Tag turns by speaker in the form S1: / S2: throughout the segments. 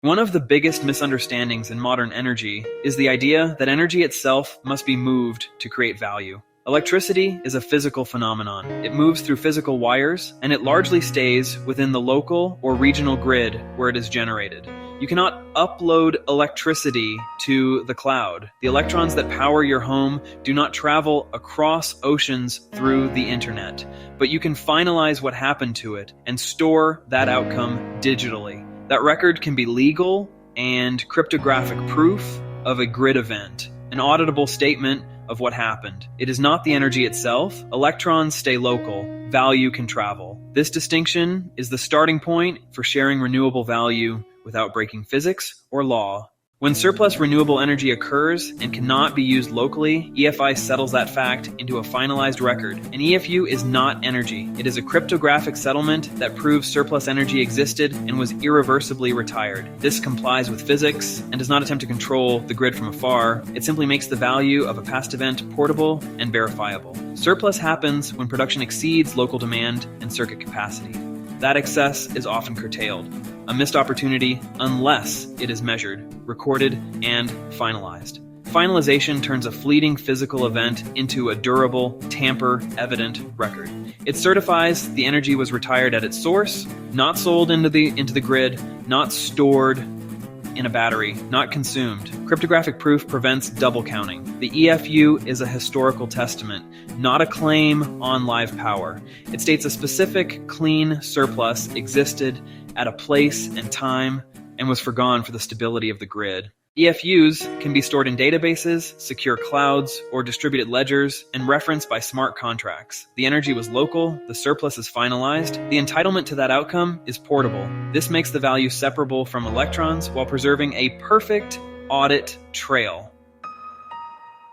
S1: One of the biggest misunderstandings in modern energy is the idea that energy itself must be moved to create value. Electricity is a physical phenomenon. It moves through physical wires, and it largely stays within the local or regional grid where it is generated. You cannot upload electricity to the cloud. The electrons that power your home do not travel across oceans through the internet, but you can finalize what happened to it and store that outcome digitally. That record can be legal and cryptographic proof of a grid event, an auditable statement of what happened. It is not the energy itself. Electrons stay local. Value can travel. This distinction is the starting point for sharing renewable value without breaking physics or law. When surplus renewable energy occurs and cannot be used locally, EFI settles that fact into a finalized record. An EFU is not energy. It is a cryptographic settlement that proves surplus energy existed and was irreversibly retired. This complies with physics and does not attempt to control the grid from afar. It simply makes the value of a past event portable and verifiable. Surplus happens when production exceeds local demand and circuit capacity. That excess is often curtailed, a missed opportunity unless it is measured, recorded, and finalized. Finalization turns a fleeting physical event into a durable, tamper-evident record. It certifies the energy was retired at its source, not sold into the grid, not stored in a battery, not consumed. Cryptographic proof prevents double counting. The EFU is a historical testament, not a claim on live power. It states a specific, clean surplus existed at a place and time and was forgone for the stability of the grid. EFUs can be stored in databases, secure clouds, or distributed ledgers, and referenced by smart contracts. The energy was local, the surplus is finalized, the entitlement to that outcome is portable. This makes the value separable from electrons while preserving a perfect audit trail.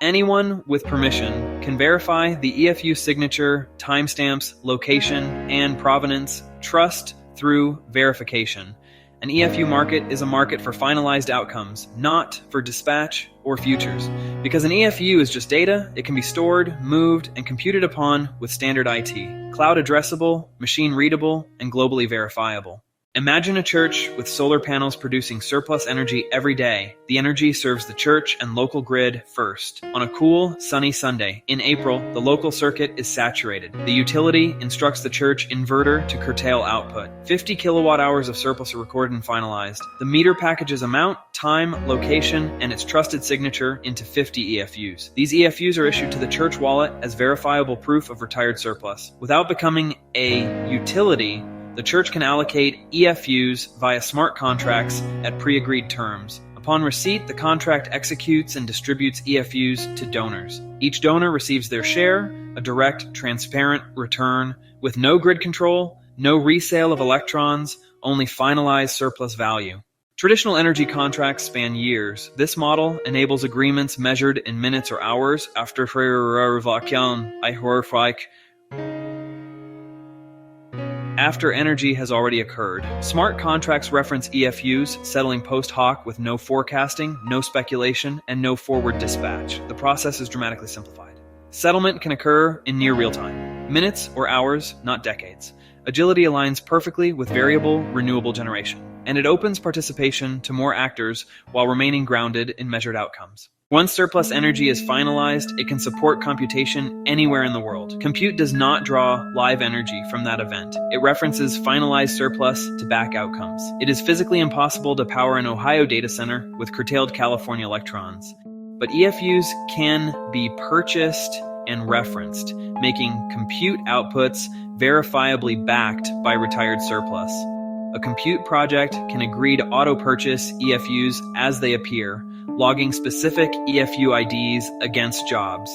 S1: Anyone with permission can verify the EFU signature, timestamps, location, and provenance, trust through verification. An EFU market is a market for finalized outcomes, not for dispatch or futures. Because an EFU is just data, it can be stored, moved, and computed upon with standard IT. Cloud addressable, machine readable, and globally verifiable. Imagine a church with solar panels producing surplus energy every day. The energy serves the church and local grid first. On a cool, sunny Sunday in April, the local circuit is saturated. The utility instructs the church inverter to curtail output. 50 kilowatt hours of surplus are recorded and finalized. The meter packages amount, time, location, and its trusted signature into 50 EFUs. These EFUs are issued to the church wallet as verifiable proof of retired surplus. Without becoming a utility, the church can allocate EFUs via smart contracts at pre-agreed terms. Upon receipt, the contract executes and distributes EFUs to donors. Each donor receives their share, a direct, transparent return with no grid control, no resale of electrons, only finalized surplus value. Traditional energy contracts span years. This model enables agreements measured in minutes or hours after energy has already occurred. Smart contracts reference EFUs, settling post hoc with no forecasting, no speculation, and no forward dispatch. The process is dramatically simplified. Settlement can occur in near real time, minutes or hours, not decades. Agility aligns perfectly with variable, renewable generation, and it opens participation to more actors while remaining grounded in measured outcomes. Once surplus energy is finalized, it can support computation anywhere in the world. Compute does not draw live energy from that event. It references finalized surplus to back outcomes. It is physically impossible to power an Ohio data center with curtailed California electrons. But EFUs can be purchased and referenced, making compute outputs verifiably backed by retired surplus. A compute project can agree to auto-purchase EFUs as they appear, logging specific EFU IDs against jobs.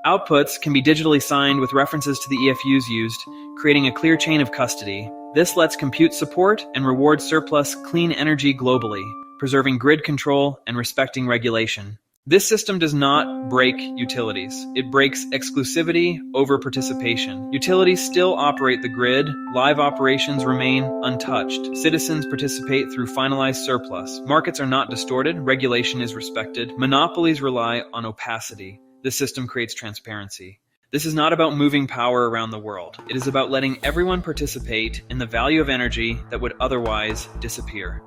S1: Outputs can be digitally signed with references to the EFUs used, creating a clear chain of custody. This lets compute support and reward surplus clean energy globally, preserving grid control and respecting regulation. This system does not break utilities. It breaks exclusivity over participation. Utilities still operate the grid. Live operations remain untouched. Citizens participate through finalized surplus. Markets are not distorted. Regulation is respected. Monopolies rely on opacity. This system creates transparency. This is not about moving power around the world. It is about letting everyone participate in the value of energy that would otherwise disappear.